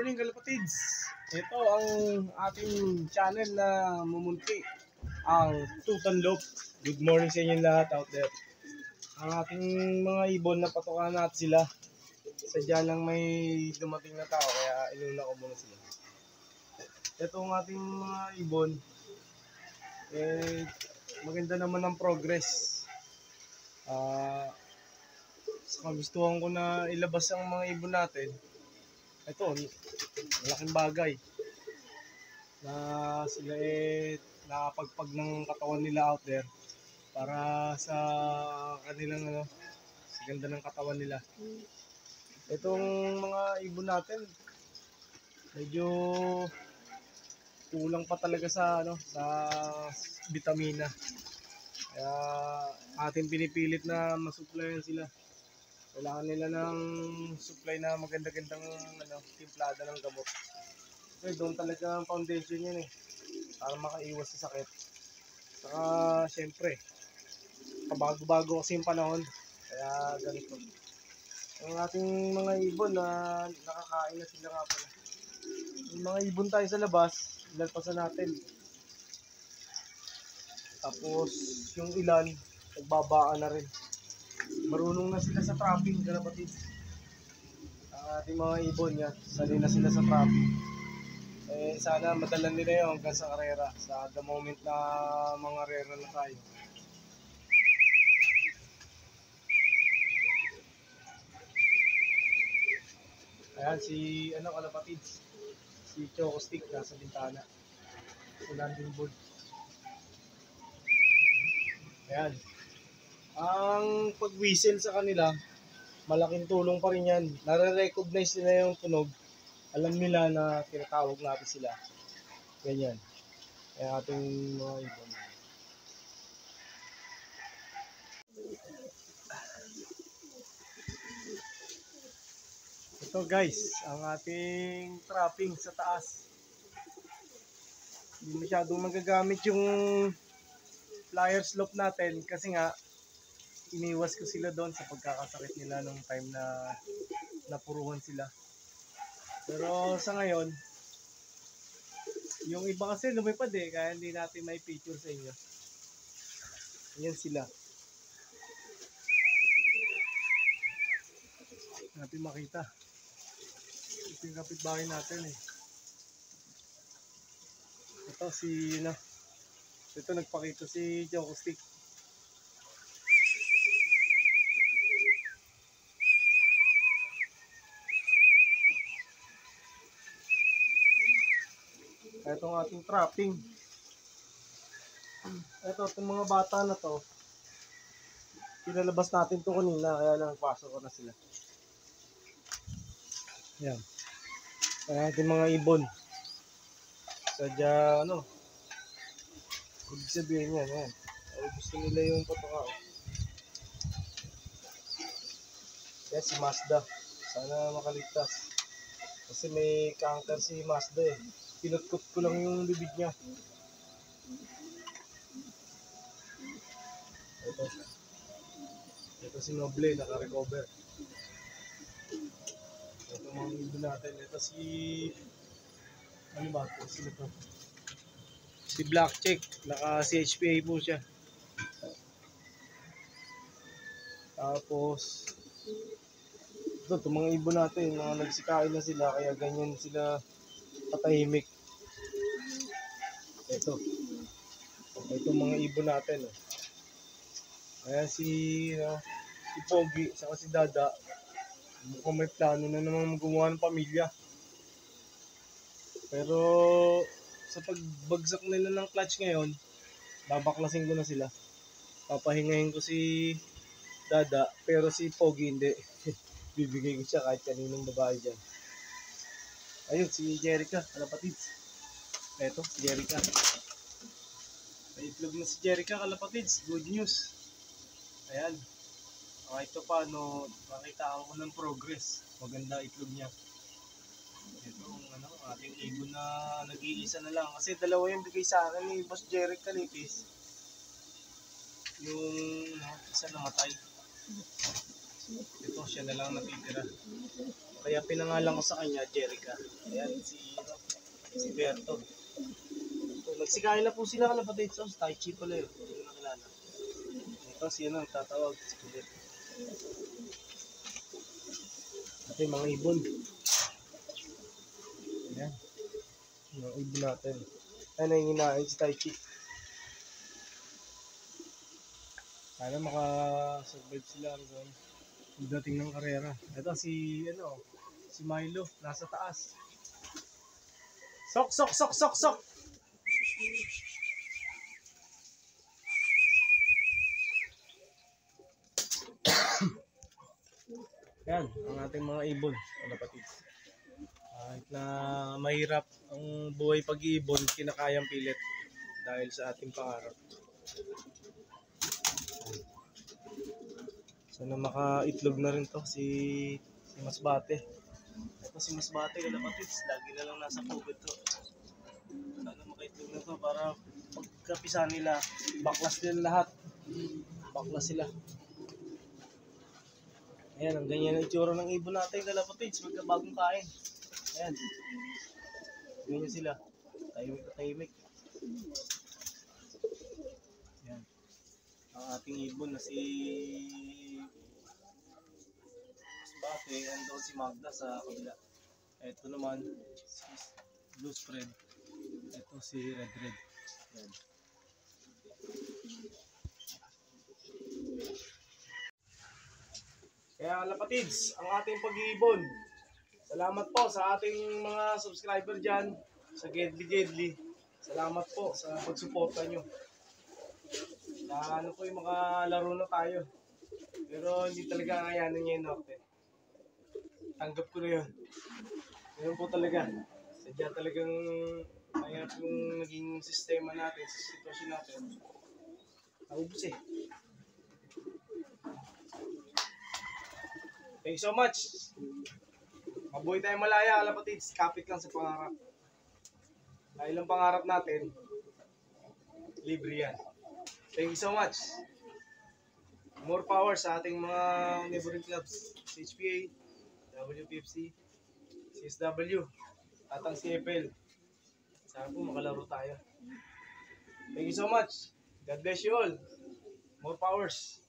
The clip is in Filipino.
morning kalapatids. Ito ang ating channel na mumunti, ang Tutanlop. Good morning sa inyong lahat out there. Ang ating mga ibon na patukan natin sila. Sadya lang may dumating na tao kaya inuna ko muna sila. Ito ang ating mga ibon. Maganda naman ang progress. Gustuhan ko na ilabas ang mga ibon natin. Ito, malaking bagay na sila nakapagpag ng katawan nila out there para sa kanilang sa ganda ng katawan nila. Itong mga ibon natin medyo kulang pa talaga sa sa bitamina. Kaya ating pinipilit na masuplayan sila. Kailangan nila ng supply na maganda-gandang timplada ng gamot. Kasi doon talaga ang foundation yan para makaiwas sa sakit. Saka syempre, pabago-bago kasi yung panahon. Kaya ganito. Ang ating mga ibon na nakakain na sila nga pala. Yung mga ibon tayo sa labas, ilalpasan natin. Tapos yung ilan, nagbabaan na rin. Marunong na sila sa trapping, kalapatid. Ang ating mga ibon yan, sanay na sila sa trapping. Sana madalan nila yun hanggang sa karera. Sa the moment na mga karera na tayo. Ayan, si kalapatid. Si Choco Stick nasa bintana. Sa landing board. Ayan. Ang pag-whistle sa kanila, malaking tulong pa rin yan. Nare-recognize nila yung tunog. Alam nila na tinatawag natin sila. Ganyan. Kaya ating mga ibon. Ito guys, ang ating trapping sa taas. Hindi masyadong magagamit yung flyer slope natin kasi nga iniwas ko sila doon sa pagkakasakit nila nung time na napuruhan sila. Pero sa ngayon, yung iba kasi lumipad kaya hindi natin may picture sa inyo. Ayan sila. Natin makita. Ito yung kapitbahay natin Ito ito nagpakita si Choco Stick. Itong ating trapping. Itong mga bata na to, pinalabas natin to kanina kaya lang pasok ko na sila. Yan. Ang ating mga ibon. Sadya ibig sabihin yan. Gusto nila yung patuka. Yan si Mazda. Sana makaligtas. Kasi may cancer si Mazda Pinutkot ko lang yung bibig niya. Ito si Noble, naka-recover. Ito mga ibon natin. Ito si sino to? Si Black Check, naka-CHPA po siya. Tapos itong mga ibon natin, mga nagsikain na sila kaya ganyan sila patahimik. Itong mga ibon natin Kaya si Pogi saka si Dada mukhang may plano na naman gumawa ng pamilya. Pero sa pagbagsak nila ng clutch ngayon, babaklasin ko na sila. Papahingahin ko si Dada, pero si Pogi hindi. Bibigay ko siya kahit kaninong babae dyan. Ayun, si Jerica, kalapatids. Eto, si Jerica. May itlog na si Jerica, kalapatids. Good news. Ayan. Kahit ito makita ko ng progress. Maganda itlog niya. Ito, ating ibon na nag-iisa na lang. Kasi dalawa yung bigay sa akin ni Boss Jerica Kalipis. Yung isa namatay. Ito, siya na lang natitira. Kaya pinangalan ko sa kanya, Jerica. Ayan, si Berto. So, nagsikain na po sila kalapatid. So, Tai Chi pala yun. Hindi ko nakilala. Ito si ano, tatawag. Si Kulit. Ito yung mga ibon. Ayan. Mga ibon natin. Ayan, nanginginain si Tai Chi. Sana makasurvive sila hanggang pagdating ng karera. Ito si Milo, nasa taas. Sok, sok, sok, sok, sok! Yan, ang ating mga ibon, kalapatid. Kahit na mahirap ang buhay pag-iibon, kinakayang pilit dahil sa ating pangarap. Sana makaitlog na rin to si Masbate. Ito si Masbate, kalapatid, lagi na lang nasa COVID to. Sana makaitlog na to para pagkapisa nila, baklas din lahat. Baklas sila. Ayan, ang ganyan ang itsura ng ibon natin, kalapatids, magkabagong kain. Ayan. Ganyan sila. Tahimik na tahimik. Ayan. Ang ating ibon na si Masbate, andun si Magda sa kabila. Ito naman, si Blue Spread. Ito si Red Red. Ayan. Kaya kalapatids, ang ating pag-iibon. Salamat po sa ating mga subscriber dyan, sa Gedli. Salamat po sa pagsuporta nyo. Na ano po yung mga laro na tayo. Pero hindi talaga kayanin niya yung norte. Tanggap ko na yun. Ngayon po talaga. Sadya talagang mayroon yung naging sistema natin, sa sitwasyon natin. Naubos eh. Thank you so much. Mabuhay tayong malaya, kalapatids. Kapit lang sa pangarap. Dahil ang pangarap natin, libre yan. Thank you so much. More power sa ating mga neighboring clubs. CHPA, WPFC, CSW, at ang CFL. Sana po makalaro tayo. Thank you so much. God bless you all. More powers.